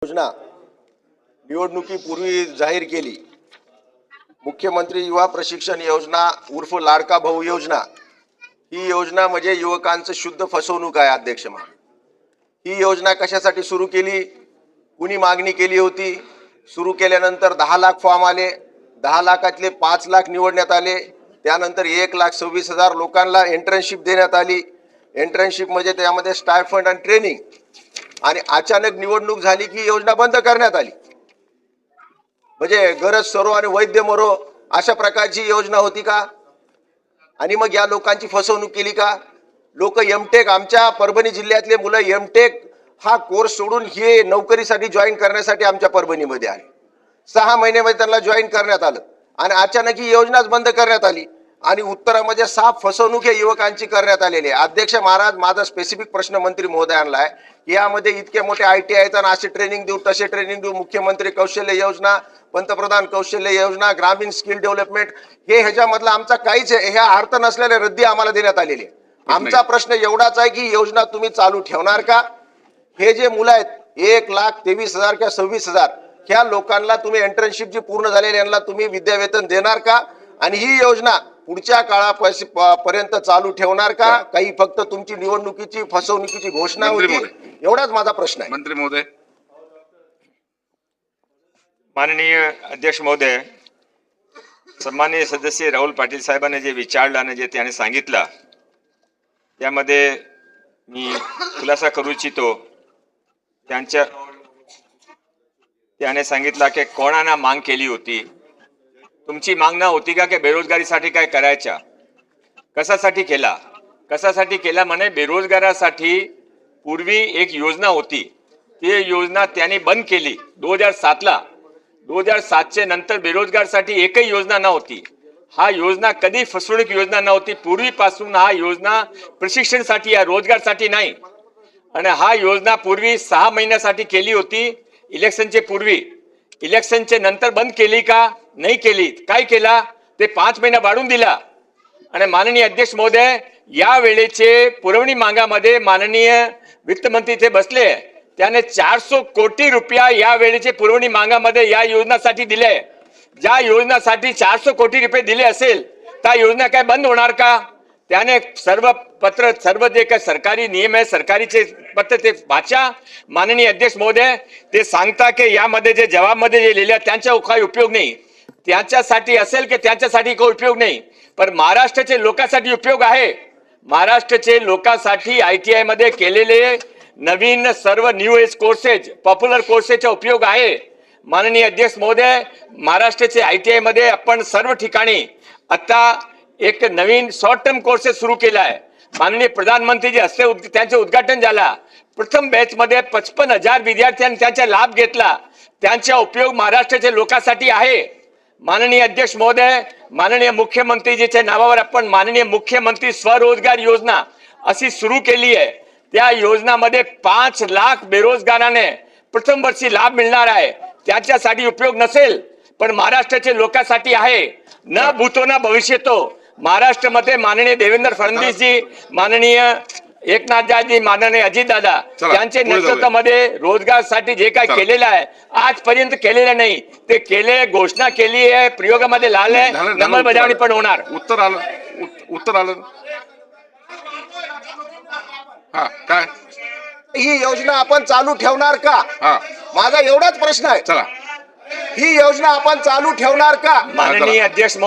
योजना निवडणुकीपूर्वी जाहीर केली। मुख्यमंत्री युवा प्रशिक्षण योजना उर्फ लाडका भाऊ योजना ही योजना म्हणजे युवकांचं शुद्ध फसवणूक आहे। अध्यक्ष महोदय, ही योजना कशासाठी सुरू केली, कुणी मागणी केली होती? सुरू केल्यानंतर 10 लाख फॉर्म आले, 10 लाखातले 5 लाख निवडण्यात आले, त्यानंतर 1,26,000 लोकांना इंटर्नशिप देण्यात आली। इंटर्नशिप म्हणजे त्यामध्ये स्टायफंड आणि ट्रेनिंग, आणि अचानक निवडणूक झाली की योजना बंद करण्यात आली। म्हणजे गरज सरो आणि वैद्य मरो अशा प्रकारची योजना होती का? आणि मग या लोकांची फसवणूक केली का? लोक एमटेक, आमच्या परभणी जिल्ह्यातले मुलं एमटेक हा कोर्स सोडून हे नोकरीसाठी जॉईन करण्यासाठी आमच्या परभणीमध्ये आले। 6 महिन्यामध्ये त्यांना जॉईन करण्यात आलं आणि अचानक ही योजनाच बंद करण्यात आली आणि उत्तरामध्ये साफ फसवणूक या युवकांची करण्यात आलेली आहे। अध्यक्ष महाराज, माझा स्पेसिफिक प्रश्न मंत्री महोदयांना आहे, यामध्ये इतके मोठे ITI आहेत आणि असे ट्रेनिंग देऊ तसे ट्रेनिंग देऊ, मुख्यमंत्री कौशल्य योजना, पंतप्रधान कौशल्य योजना, ग्रामीण स्किल डेव्हलपमेंट, हे ह्याच्यामधला आमचा काहीच ह्या अर्थ नसलेल्या रद्दी आम्हाला देण्यात आलेली आहे। आमचा प्रश्न एवढाच आहे की योजना तुम्ही चालू ठेवणार का? हे जे मुलं आहेत 1,23,000 किंवा 26,000 ह्या लोकांना तुम्ही इंटर्नशिप जी पूर्ण झालेली यांना तुम्ही विद्यावेतन देणार का? आणि ही योजना पुढच्या काळापर्यंत चालू ठेवणार का? काही फक्त तुमची निवडणुकीची फसवणुकीची घोषणा होती? एवढाच माझा प्रश्न आहे। मंत्री महोदय। माननीय अध्यक्ष महोदय, सन्माननीय सदस्य राहुल पाटील साहेबांनी जे विचारलं आणि जे त्याने सांगितलं त्यामध्ये मी खुलासा करू इच्छितो। त्याने सांगितलं की कोणाला मांग केली होती, तुमची मागणी होती का की बेरोजगारीसाठी काय करायच्या, कशासाठी केला म्हणे बेरोजगारासाठी पूर्वी एक योजना होती, ती योजना त्यांनी बंद केली 2007ला। 2007चे नंतर बेरोजगारसाठी एकही योजना नव्हती। हा योजना कधी फसवणूक योजना नव्हती, पूर्वीपासून हा योजना प्रशिक्षणासाठी या रोजगारसाठी नाही। आणि हा योजना पूर्वी 6 महिन्यासाठी केली होती इलेक्शनचे पूर्वी, इलेक्शनचे नंतर बंद केली का? नाही केली। काय केला ते 5 महिना वाढवून दिला। आणि माननीय अध्यक्ष महोदय, या वेळेचे पुरवणी मागामध्ये माननीय वित्तमंत्री ते बसले, त्याने 400 कोटी रुपया या वेळेचे पुरवणी मागामध्ये या योजनासाठी दिले। ज्या योजनासाठी 400 कोटी रुपये दिले असेल त्या योजना काय बंद होणार का? त्याने सर्व जे काही सरकारी नियम आहे, सरकारीचे पत्र ते वाचा माननीय अध्यक्ष महोदय। ते सांगता की यामध्ये जे जबाबमध्ये जे लिहिलं त्यांचा काही उपयोग नाही, त्याच्यासाठी असेल की त्याच्यासाठी काही उपयोग नाही, पण महाराष्ट्राचे लोकांसाठी उपयोग आहे। महाराष्ट्राचे लोकांसाठी ITI मध्ये केलेले नवीन सर्व न्यू एज कोर्सेस, पॉप्युलर कोर्सेसचा उपयोग आहे। माननीय अध्यक्ष महोदय, महाराष्ट्राचे ITI मध्ये आपण सर्व ठिकाणी आता एक नवीन शॉर्ट टर्म कोर्सेस सुरू केला आहे। माननीय प्रधानमंत्रीजी हस्ते त्यांचे उद्घाटन झाला। प्रथम बॅच मध्ये 55,000 विद्यार्थ्यांनी त्याचा लाभ घेतला। त्यांचा उपयोग महाराष्ट्राच्या लोकांसाठी आहे। माननीय अध्यक्ष महोदय, माननीय मुख्यमंत्रीजीच्या नावावर आपण माननीय मुख्यमंत्री स्वरोजगार योजना अशी सुरू केली आहे। त्या योजनामध्ये 5 लाख बेरोजगारांना प्रथम वर्षी लाभ मिळणार आहे। त्याच्यासाठी उपयोग नसेल पण महाराष्ट्राच्या लोकांसाठी आहे। न भूतो न भविष्यतो। महाराष्ट्रामध्ये माननीय देवेंद्र फडणवीसजी, माननीय एकनाथजी, माननीय अजितदादा त्यांचे नेतृत्वामध्ये रोजगारसाठी जे काय केलेलं आहे आजपर्यंत केलेलं नाही, ते केले, घोषणा केली आहे, प्रयोगामध्ये लावले, अंमलबजावणी पण होणार। उत्तर आलं हा काय? ही योजना आपण चालू ठेवणार का? माझा एवढाच प्रश्न आहे। चला, ही योजना आपण चालू ठेवणार का? माननीय अध्यक्ष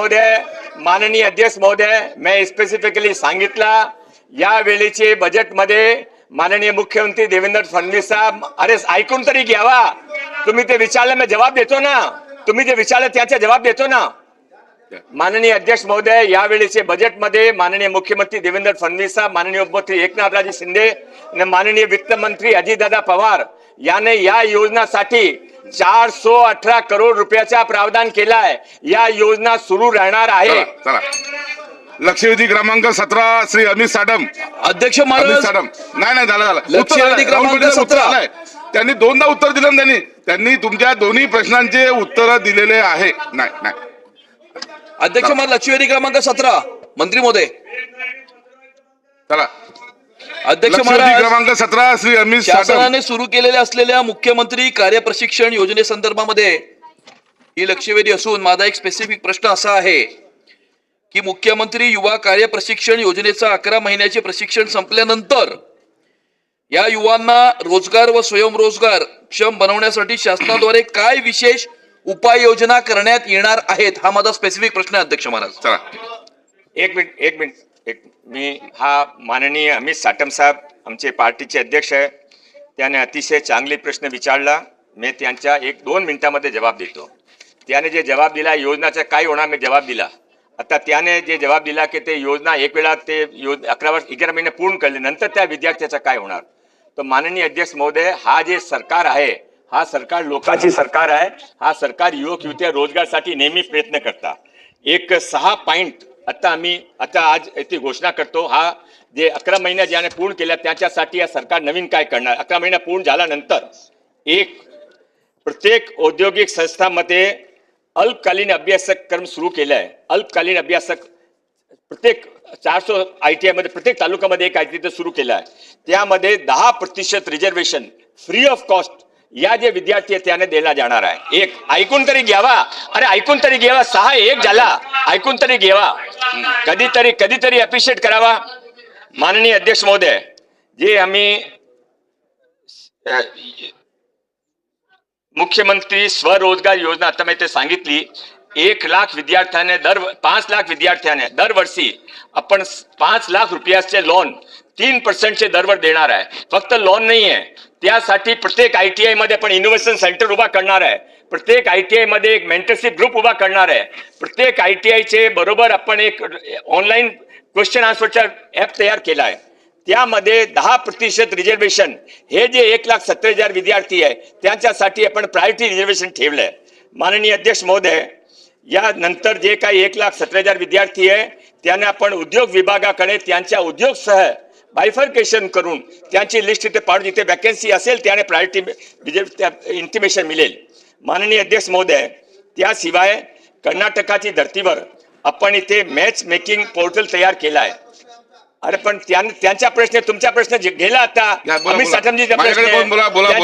महोदय, मैं स्पेसिफिकली सांगितलं या वेळेचे बजेटमध्ये माननीय मुख्यमंत्री देवेंद्र फडणवीस साहेब, अरे ऐकून तरी घ्यावा, तुम्ही ते विचारलं मी जवाब देतो ना, तुम्ही जे विचारलं त्याचा जवाब देतो ना। माननीय अध्यक्ष महोदय, या वेळेचे बजेटमध्ये माननीय मुख्यमंत्री देवेंद्र फडणवीस साहेब, माननीय उपमुख्यमंत्री एकनाथराजे शिंदे आणि माननीय वित्तमंत्री अजितदादा पवार याने या योजनासाठी 418 करोड रुपयाचा प्रावधान केलाय। या योजना सुरू राहणार आहे। चला, लक्षवेधी क्रमांक 17 श्री अमित साडम। अध्यक्ष महाराज, नाही झालं लक्षवेधी क्रमांक 17 त्यांनी 2दा उत्तर दिलं। त्यांनी तुमच्या दोन्ही प्रश्नांचे उत्तर दिलेले आहे। नाही अध्यक्ष महाराज, लक्षवेधी क्रमांक 17 मंत्री महोदय। चला अध्यक्ष लक्षवेधी महाराज, क्रमांक 17 श्री अमित साटम. शासनाने सुरू केलेल्या असलेल्या मुख्यमंत्री कार्यप्रशिक्षण योजनेसंदर्भामध्ये ही लक्षवेधी असून माझा एक स्पेसिफिक प्रश्न असा आहे की मुख्यमंत्री युवा कार्यप्रशिक्षण योजनेचा 11 महिन्याचे प्रशिक्षण संपल्यानंतर या युवांना रोजगार व स्वयंरोजगार क्षम बनवण्यासाठी शासनाद्वारे काय विशेष उपाययोजना करण्यात येणार आहेत, हा माझा स्पेसिफिक प्रश्न आहे अध्यक्ष महाराज. चला एक मिनिट मी हा माननीय अमित साटम साहेब आमचे पार्टीचे अध्यक्ष आहे, त्याने अतिशय चांगले प्रश्न विचारला. मी त्यांच्या 1-2 मिनिटामध्ये जवाब देतो. त्याने जे जवाब दिला योजनाचा काय होणार, मी जवाब दिला. आता त्याने जे जवाब दिला की ते योजना एक वेळा ते 11 महिने पूर्ण केले नंतर त्या विद्यार्थ्याचं काय होणार. तर माननीय अध्यक्ष महोदय, हा जे सरकार आहे हा सरकार लोकांची सरकार आहे. हा सरकार युवक युवती रोजगारसाठी नेहमी प्रयत्न करता. एक 6 पॉइंट आता आज इथे घोषणा करतो. हा जे 11 महिन्या ज्याने पूर्ण केल्या त्याच्यासाठी या सरकार नवीन काय करणार. 11 महिना पूर्ण झाल्यानंतर प्रत्येक औद्योगिक संस्थांमध्ये अल्पकालीन अभ्यासक्रम सुरू केला आहे. अल्पकालीन अभ्यासक प्रत्येक 400 ITI मध्ये प्रत्येक तालुक्यामध्ये एक ITI सुरू केला आहे. त्यामध्ये 10% रिझर्वेशन फ्री ऑफ कॉस्ट या जे विद्यार्थी आहेत त्याने देण्यात जाणार आहे. एक ऐकून तरी घ्यावा, अरे ऐकून तरी घ्यावा. 6-1 झाला, ऐकून तरी घ्यावा. कधीतरी अप्रिशिएट करावा. माननीय अध्यक्ष महोदय, जे आम्ही मुख्यमंत्री स्वरोजगार योजना आता मी ते सांगितली. 1 लाख विद्यार्थ्याने 5 लाख विद्यार्थ्याने दरवर्षी आपण 5 लाख रुपयाचे लोन 3% दरवर देणार आहे. फक्त लोन नाही आहे, त्यासाठी प्रत्येक ITI मध्ये आपण इनोव्हेशन सेंटर उभा करणार आहे. प्रत्येक ITI मध्ये एक मेंटरशिप ग्रुप उभा करणार आहे. प्रत्येक ITI चे बरोबर आपण एक ऑनलाईन क्वेश्चन आन्सरचा ऍप तयार केला आहे. त्यामध्ये 10% रिझर्वेशन हे जे 1,70,000 विद्यार्थी आहे त्यांच्यासाठी आपण प्रायोरिटी रिझर्वेशन ठेवलंय. माननीय अध्यक्ष महोदय, या नंतर जे काही 1,70,000 विद्यार्थी आहे त्यांना आपण उद्योग विभागाकडे त्यांच्या उद्योगसह बायफर्केशन करून त्यांची लिस्ट इथे पाडून जिथे वॅकन्सी असेल त्याने प्रायोरिटी इंटिमेशन मिळेल. माननीय अध्यक्ष महोदय, त्याशिवाय कर्नाटकाची धर्तीवर आपण इथे मॅच मेकिंग पोर्टल तयार केला आहे. अरे पण त्यांचा प्रश्न तुमचा प्रश्न गेला आता. अमित साटमजीचा प्रश्न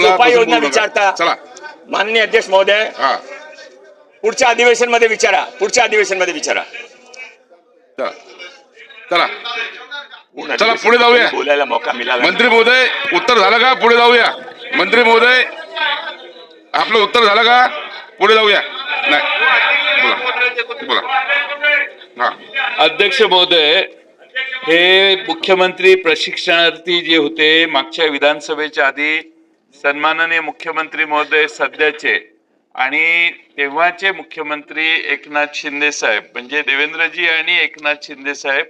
उपाययोजना विचारता. माननीय अध्यक्ष महोदय, पुढच्या अधिवेशन मध्ये विचारा. चला पुढे जाऊया. बोलायला मौका मिळाला. मंत्री महोदय, उत्तर झालं का? पुढे जाऊया. मंत्री महोदय, आपलं उत्तर झालं का? पुढे जाऊया. नाही बोला. हा अध्यक्ष महोदय, हे मुख्यमंत्री प्रशिक्षणार्थी जे होते मागच्या विधानसभेच्या आधी सन्माननीय मुख्यमंत्री महोदय सध्याचे आणि तेव्हाचे मुख्यमंत्री एकनाथ शिंदे साहेब म्हणजे देवेंद्रजी आणि एकनाथ शिंदे साहेब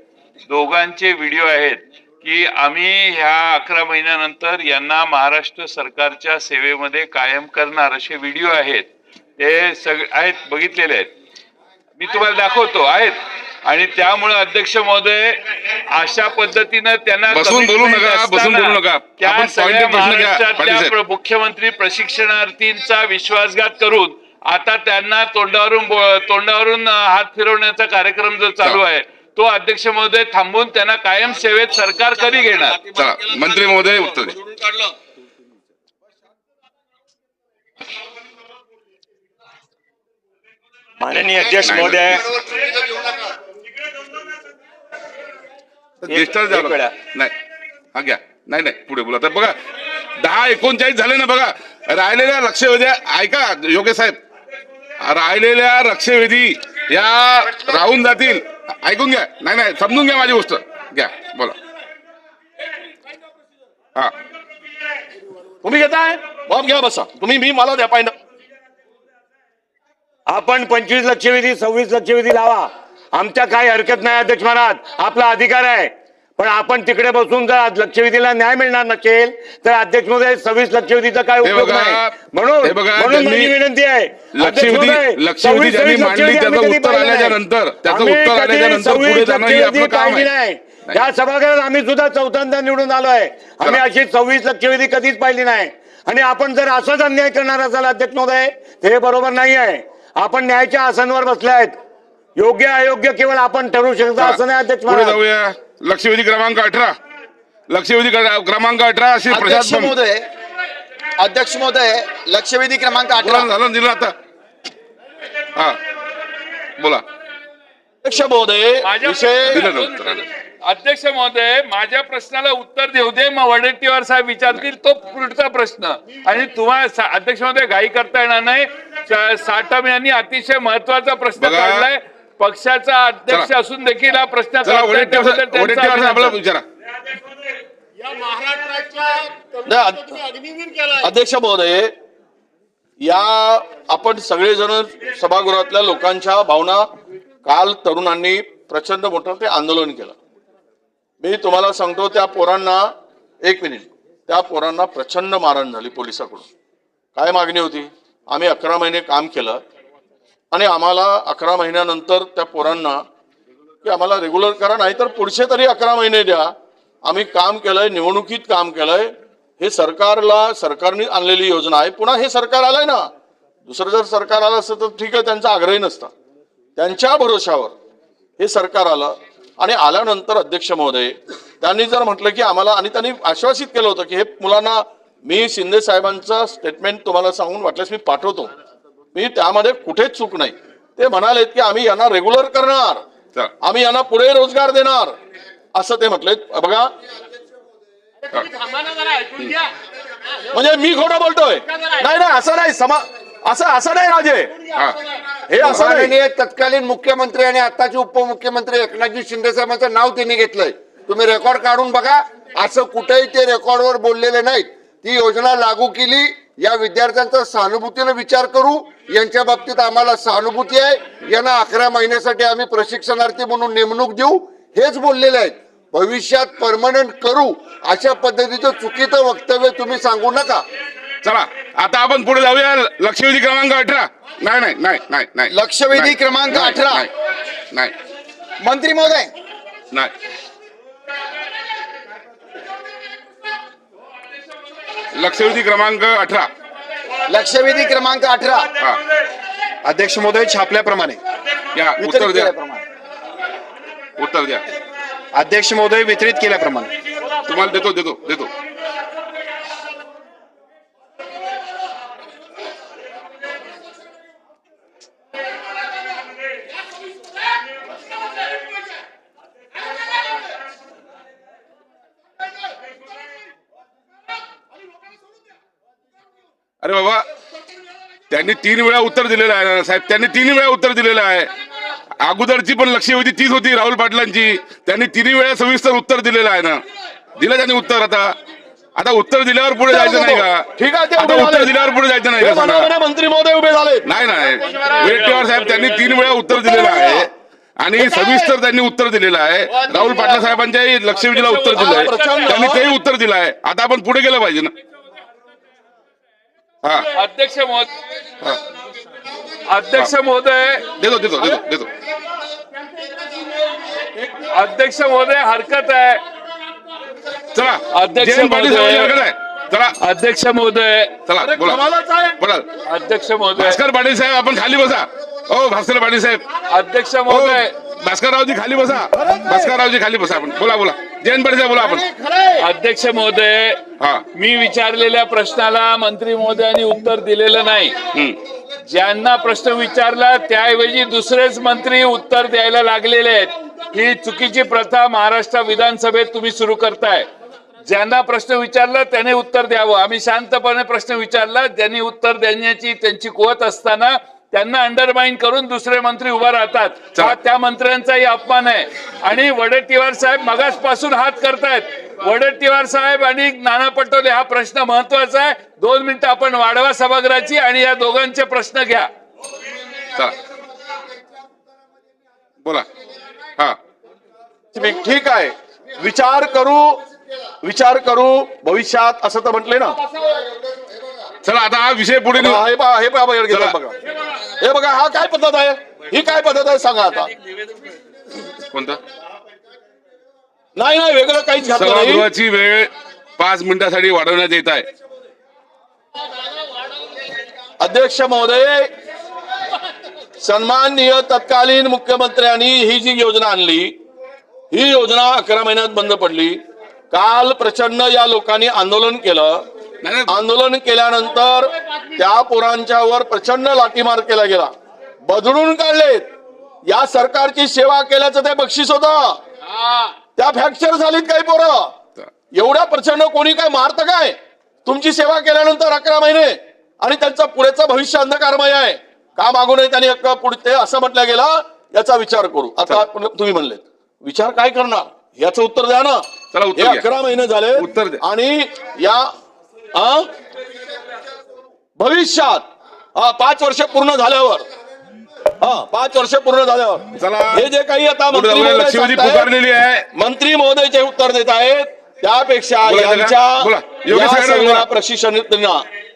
दोघांचे व्हिडिओ आहेत की आम्ही ह्या 11 महिन्यानंतर यांना महाराष्ट्र सरकारच्या सेवेमध्ये कायम करणार असे व्हिडिओ आहेत. ते सगळे आहेत, बघितलेले आहेत. मी तुम्हाला दाखवतो आहेत. आणि त्यामुळे अध्यक्ष महोदय अशा पद्धतीनं त्यांना बसून बोलू नका. त्या सगळ्या महाराष्ट्रातल्या मुख्यमंत्री प्रशिक्षणार्थींचा विश्वासघात करून आता त्यांना तोंडावरून हात फिरवण्याचा कार्यक्रम जो चालू आहे तो अध्यक्ष महोदय थांबून त्यांना कायम सेवेत सरकार कधी घेणार. चला मंत्री महोदय उत्तर द्या. माननीय अध्यक्ष महोदय, नाही हा घ्या. नाही पुढे बोला. तर बघा 10:39 झाले ना. बघा राहिलेल्या लक्षवेधी ऐका योगेश साहेब, राहिलेल्या लक्षवेधी या राहून जातील. ऐकून घ्या. नाही समजून घ्या माझी गोष्ट. घ्या बोला. हा तुम्ही घेताय बॉब घ्या बसा. तुम्ही मला द्या पाहिजे. आपण 25 लक्षवेधी 26 लक्षवेधी लावा, आमच्या काही हरकत नाही अध्यक्ष महाराज, आपला अधिकार आहे. पण आपण तिकडे बसून जर लक्षवेधीला न्याय मिळणार नसेल तर अध्यक्ष महोदय 26 लक्षवेधीचा काय उपयोग नाही. म्हणून माझी विनंती आहे लक्षवेधी ज्यांनी मांडली त्याचं उत्तर आल्याच्या नंतर पुढे जाणं हे आपलं काम आहे. या सभागृहात आम्ही सुद्धा 4थ्यांदा निवडून आलोय. आम्ही अशी 26 लक्षवेधी कधीच पाहिली नाही. आणि आपण जर असाच अन्याय करणार असाल अध्यक्ष महोदय हे बरोबर नाही आहे. आपण न्यायाच्या आसनावर बसले आहेत. योग्य अयोग्य केवळ आपण ठरवू शकता असं नाही अध्यक्ष पुढे महाराज. जाऊया. लक्षवेधी क्रमांक 18 लक्षवेधी क्रमांक 18 अशी अध्यक्ष प्रशासन महोदय लक्षवेधी क्रमांक 18. झालं दिलं आता. हा बोला. अध्यक्ष महोदय विषय दिलं ना उत्तर. अध्यक्ष महोदय, माझ्या प्रश्नाला उत्तर देऊ दे, मग वडेट्टीवार साहेब विचारतील तो पुढचा प्रश्न. आणि तुम्हाला अध्यक्ष महोदय घाई करता येणार नाही. साटम यांनी अतिशय महत्वाचा प्रश्न बघा. काढलाय. पक्षाचा अध्यक्ष चला. असून देखील हा प्रश्न चला काढतायत, त्याबद्दल त्यांचं वडेट्टीवार साहेबाला अभिनंदन. विचारा. अध्यक्ष महोदय, या आपण सगळेजण सभागृहातल्या लोकांच्या भावना काल तरुणांनी प्रचंड मोठं ते आंदोलन केलं. मी तुम्हाला सांगतो त्या पोरांना एक मिनिट, त्या पोरांना प्रचंड मारहाण झाली पोलिसाकडून. काय मागणी होती? आम्ही 11 महिने काम केलं आणि आम्हाला 11 महिन्यानंतर त्या पोरांना की आम्हाला रेग्युलर करा, नाही तर पुढचे तरी 11 महिने द्या. आम्ही काम केलंय, निवडणुकीत काम केलंय. हे सरकारने आणलेली योजना आहे. पुन्हा हे सरकार आलंय ना, दुसरं जर सरकार आलं असतं तर ठीक आहे, त्यांचा आग्रही नसता. त्यांच्या भरोशावर हे सरकार आलं आणि आल्यानंतर अध्यक्ष महोदय त्यांनी जर म्हटलं की आम्हाला, आणि त्यांनी आश्वासित केलं होतं की हे मुलांना, मी शिंदे साहेबांचं स्टेटमेंट तुम्हाला सांगून वाटल्यास मी पाठवतो, मी त्यामध्ये कुठेच चूक नाही. ते म्हणालेत की आम्ही यांना रेग्युलर करणार, चला. आम्ही यांना पुढे रोजगार देणार, असं ते म्हटलेत. बघा, म्हणजे मी खोटं बोलतोय? नाही नाही, असं नाही. असं नाही राजे, हा हे असं नाही. माननीय तत्कालीन मुख्यमंत्री आणि आताचे उपमुख्यमंत्री एकनाथजी शिंदे साहेबांचं नाव त्यांनी घेतलंय. तुम्ही रेकॉर्ड काढून बघा. असं कुठेही ते रेकॉर्डवर बोललेले नाहीत. ती योजना लागू केली, या विद्यार्थ्यांचा सहानुभूतीने विचार करू. यांच्या बाबतीत आम्हाला सहानुभूती आहे. यांना 11 महिन्यासाठी आम्ही प्रशिक्षणार्थी म्हणून नेमणूक देऊ, हेच बोललेले आहेत. भविष्यात परमनंट करू अशा पद्धतीचं चुकीचं वक्तव्य तुम्ही सांगू नका. चला आता आपण पुढे जाऊया. लक्षवेधी क्रमांक 18. नाही नाही नाही नाही नाही. लक्षवेधी नाही, क्रमांक नाही, 18. नाही, नाही मंत्री महोदय, नाही. लक्षवेधी क्रमांक 18. लक्षवेधी क्रमांक 18. हा अध्यक्ष महोदय छापल्याप्रमाणे या उत्तर द्या. उत्तर द्या. अध्यक्ष महोदय वितरित केल्याप्रमाणे तुम्हाला देतो. अरे बाबा, त्यांनी 3 वेळा उत्तर दिलेलं आहे ना साहेब. त्यांनी 3 वेळा उत्तर दिलेलं आहे. अगोदरची पण लक्षवेधी तीच होती राहुल पाटलांची. त्यांनी 3 वेळा सविस्तर उत्तर दिलेलं आहे ना. दिलं त्यांनी उत्तर. आता उत्तर दिल्यावर पुढे जायचं नाही का? ठीक आहे, ते आता उभे उत्तर झाले. दिल्यावर पुढे जायचं नाही हे का? सांगा. म्हणाले मंत्री महोदय उभे झाले. नाही वडेट्टीवार साहेब त्यांनी 3 वेळा उत्तर दिलेलं आहे आणि सविस्तर त्यांनी उत्तर दिलेलं आहे. राहुल पाटला साहेबांच्या लक्षवेधीला उत्तर दिलं आहे. त्यांनी तेही उत्तर दिलं आहे. आता आपण पुढे गेलं पाहिजे ना. हा अध्यक्ष महोदय, देतो. अध्यक्ष महोदय हरकत आहे. चला अध्यक्ष जयंत पाटील महोदय. साहेबांची हरकत आहे. चला अध्यक्ष महोदय, चला बोला. अध्यक्ष महोदय, भास्कर पाटील साहेब आपण खाली बसा. ओ भास्कर पाटील साहेब, अध्यक्ष महोदय, भास्कररावजी खाली बसा. भास्कररावजी खाली बसा. आपण बोला. जयंत पाटील साहेब बोला आपण. अध्यक्ष महोदय, हा मी विचारलेल्या प्रश्नाला मंत्री महोदयांनी उत्तर दिलेलं नाही. ज्यांना प्रश्न विचारला त्याऐवजी दुसरेच मंत्री उत्तर द्यायला लागलेले आहेत. ही चुकीची प्रथा महाराष्ट्र विधानसभेत तुम्ही सुरू करताय. ज्यांना प्रश्न विचारला त्याने उत्तर द्यावं. आम्ही शांतपणे प्रश्न विचारला, ज्यांनी उत्तर देण्याची त्यांची कुवत असताना त्यांना अंडरमाइन करून दुसरे मंत्री उभा राहतात. हा त्या मंत्र्यांचाही अपमान आहे. आणि वडेट्टीवार साहेब मगासपासून हात करतायत. वडेट्टीवार साहेब आणि नाना पटोले, हा प्रश्न महत्वाचा आहे. 2 मिनिटं आपण वाढवा सभागृहाची आणि या दोघांचे प्रश्न घ्या. चला बोला. हा ठीक आहे, विचार करू भविष्यात, असं तर म्हटले ना. चला आता हा विषय पुढे नेऊ. हे बघा, हा काय पद्धत आहे? ही काय पद्धत आहे सांगा आता. कोणतं? नाही वेगळं काहीच घातलं नाही. सभागृहाची वेळ 5 मिनिटासाठी वाढवण्यात येत आहे. अध्यक्ष महोदय, सन्माननीय तत्कालीन मुख्यमंत्र्यांनी ही जी योजना आणली, ही योजना 11 महिन्यात बंद पडली. काल प्रचंड या लोकांनी आंदोलन केलं. नाही, नाही. आंदोलन केल्यानंतर त्या पोरांच्यावर प्रचंड लाठीमार केला गेला, बदलून काढलेत. या सरकारची सेवा केल्याचं ते बक्षीस होतं. त्या फ्रॅक्चर झालीत काही पोरं. एवढ्या प्रचंड कोणी काय मारतं काय? तुमची सेवा केल्यानंतर 11 महिने आणि त्यांचं पुढेचं भविष्य अंधकारमय आहे. का मागू नये त्यांनी पुढे असं म्हटलं गेलं, याचा विचार करू. आता तुम्ही म्हणले विचार काय करणार याचं उत्तर द्या ना. चला, उत्तर हे द्या. 11 महिने झाले उत्तर द्या. आणि या भविष्यात 5 वर्ष पूर्ण झाल्यावर 5 वर्ष पूर्ण झाल्यावर चला. हे जे काही आता पुढे मंत्री जाऊया. महोदय लक्षवेधी सांगतायत, पुकारलेली आहे. मंत्री महोदय जे उत्तर देत आहेत त्यापेक्षा बोला, बोला. यांच्या योगेश या साहेब, सगळ्या बोला. प्रशिक्षणार्थींना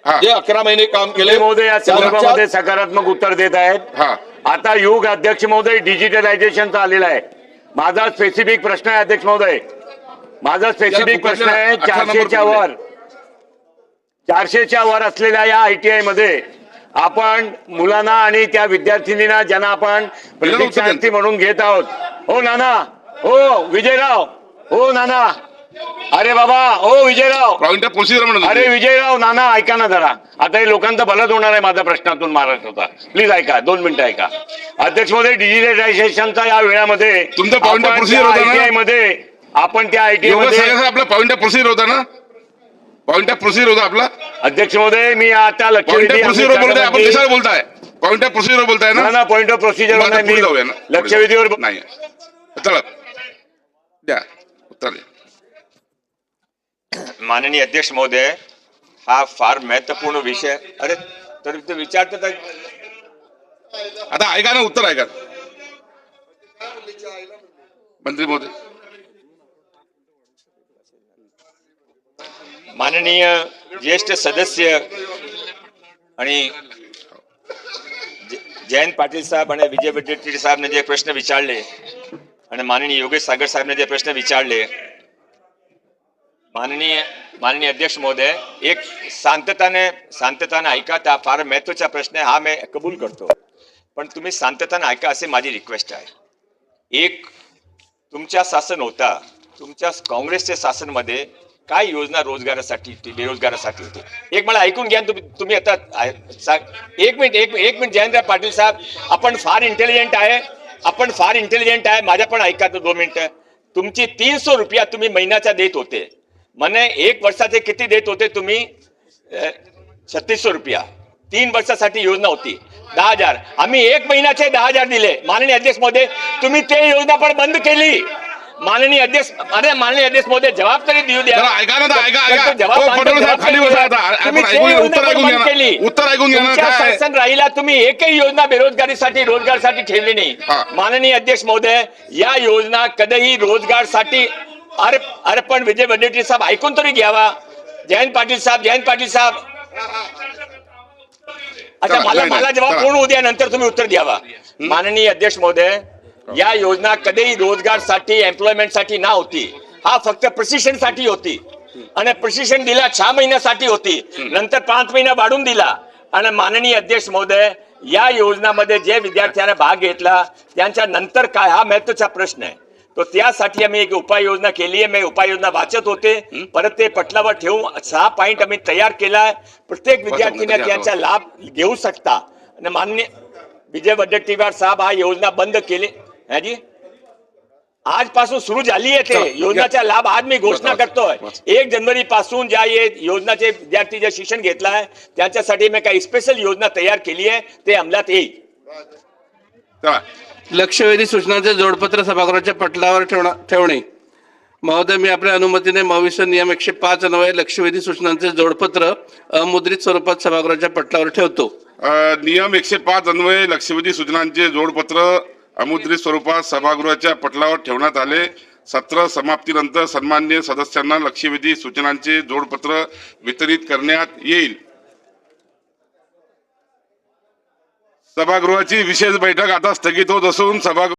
हा. जे 11 महिने काम केले महोदय या संदर्भामध्ये त्यांच्यात- सकारात्मक उत्तर देत आहेत. हा. आता युग अध्यक्ष महोदय डिजिटलायझेशनचा आलेला आहे. माझा स्पेसिफिक प्रश्न आहे अध्यक्ष महोदय, माझा स्पेसिफिक प्रश्न आहे 400च्या वर असलेल्या या ITI मध्ये आपण मुलांना आणि त्या विद्यार्थिनींना ज्यांना आपण प्रशिक्षणार्थी म्हणून घेत आहोत, हो नाना, हो विजयराव, हो नाना, अरे बाबा, हो विजयराव, पॉइंट ऑफ प्रोसिजर म्हणून अरे विजयराव नाना ऐका ना जरा. आता हे लोकांचं भलंच होणार आहे माझ्या प्रश्नातून महाराष्ट्राचा. प्लीज ऐका, 2 मिनिटं ऐका. अध्यक्ष महोदय, डिजिटलायझेशनच्या या वेळामध्ये तुमचं point of procedure होतं ना? ITI मध्ये आपण त्या ITI योगेश मध्ये साहेब, आपला पॉइंट ऑफ प्रोसिजर होता ना? पॉइंट ऑफ प्रोसिजर होता आपला. अध्यक्ष महोदय मी आता पॉइंट ऑफ लक्षवेधी प्रोसिजर बोलताय आपण, कशाला बोलताय? पॉइंट ऑफ प्रोसिजर बोलताय ना? ना पॉइंट ऑफ प्रोसिजर मग आता पुढे जाऊया ना. लक्षवेधीवर नाही, चला द्या उत्तर द्या. माननीय अध्यक्ष महोदय, हा फार महत्वपूर्ण विषय. अरे तर ते विचारतात आता ऐका ना, उत्तर ऐका. मंत्री महोदय, माननीय ज्येष्ठ सदस्य आणि जयंत पाटील साहेब आणि विजय वडेट्टीवार साहेबने जे प्रश्न विचारले आणि माननीय योगेश सागर साहेबने जे प्रश्न विचारले, माननीय अध्यक्ष महोदय, एक शांतताने ऐका. त्या फार महत्वाचा प्रश्न आहे, हा मी कबूल करतो, पण तुम्ही शांतताने ऐका असे माझी रिक्वेस्ट आहे. एक तुमच्या शासन होता, तुमच्या काँग्रेसच्या शासनमध्ये काय योजना रोजगारासाठी बेरोजगारासाठी होती? एक मला ऐकून घ्या. तुम्ही आता एक मिनिट जयंत पाटील साहेब, आपण फार इंटेलिजंट आहे, माझ्या पण ऐका तर 2 मिनिटं. तुमची 300 रुपया तुम्ही महिन्याचा देत होते, म्हणे 1 वर्षाचे किती देत होते तुम्ही? 3600 रुपया. 3 वर्षासाठी योजना होती 10,000. आम्ही 1 महिन्याचे 10,000 दिले. माननीय अध्यक्ष महोदय, तुम्ही ते योजना पण बंद केली. माननीय अध्यक्ष महोदय, जबाब तरी देऊ द्या. चला, ऐका ना, ऐका. जबाब पटोले साहेब, खाली बसा आता. तुम्ही आपण ते ऐकून घ्या, योजना उत्तर पण ऐकून बंद घ्या ना. केली. उत्तर ऐकून घ्या ना. तुमच्या काय? शासन राहिला, तुम्ही एकही योजना बेरोजगारीसाठी रोजगारसाठी ठेवली नाही. हा. माननीय अध्यक्ष महोदय, या योजना कधीही रोजगारसाठी अरे पण विजय वडेट्टीवार साहेब ऐकून तरी घ्यावा. जयंत पाटील साहेब अच्छा, चला, मला जबाब चला. पूर्ण होऊ द्या, नंतर तुम्ही उत्तर द्यावा. माननीय अध्यक्ष महोदय, या योजना कधीही रोजगारसाठी एम्प्लॉयमेंटसाठी ना होती. हा फक्त प्रशिक्षणसाठी होती आणि प्रशिक्षण दिला 6 महिन्यासाठी होती, नंतर 5 महिना वाढून दिला. आणि माननीय अध्यक्ष महोदय, या योजनामध्ये जे विद्यार्थ्यांना भाग घेतला त्यांच्या नंतर काय, हा महत्वाचा प्रश्न आहे. तो त्यासाठी आम्ही एक उपाययोजना केली आहे. मी उपाययोजना वाचत होते, परत ते पटलावर ठेवून 6 पॉइंट आम्ही तयार केलाय. प्रत्येक विद्यार्थीने त्याचा लाभ घेऊ शकता. आणि माननीय विजय वडेट्टीवार साहेब, हा योजना बंद केली है जी, आजपासून सुरू झाली आहे. ते योजनाचा लाभ आज मी घोषणा करतोय. 1 जानेवारी पासून ज्या योजनाचे विद्यार्थी जे शिक्षण घेतलं आहे त्यांच्यासाठी मी काही स्पेशल योजना तयार केली आहे, ते अंमलात येईल. चला. लक्षवेधी सूचनांचे जोडपत्र सभागृहाच्या पटलावर ठेवणे. महोदय, मी आपल्या अनुमतीने भविष्य नियम 105 अन्वये लक्षवेधी सूचनांचे जोडपत्र अमुद्रित स्वरूपात सभागृहाच्या पटलावर ठेवतो. नियम 105 अन्वये लक्षवेधी सूचनांचे जोडपत्र अमुद्रित स्वरूपात सभागृहाच्या पटलावर ठेवण्यात आले. सत्र समाप्तीनंतर सन्माननीय सदस्यांना लक्षवेधी सूचनांचे जोडपत्र वितरित करण्यात येईल. सभागृहाची विशेष बैठक आता स्थगित होत असून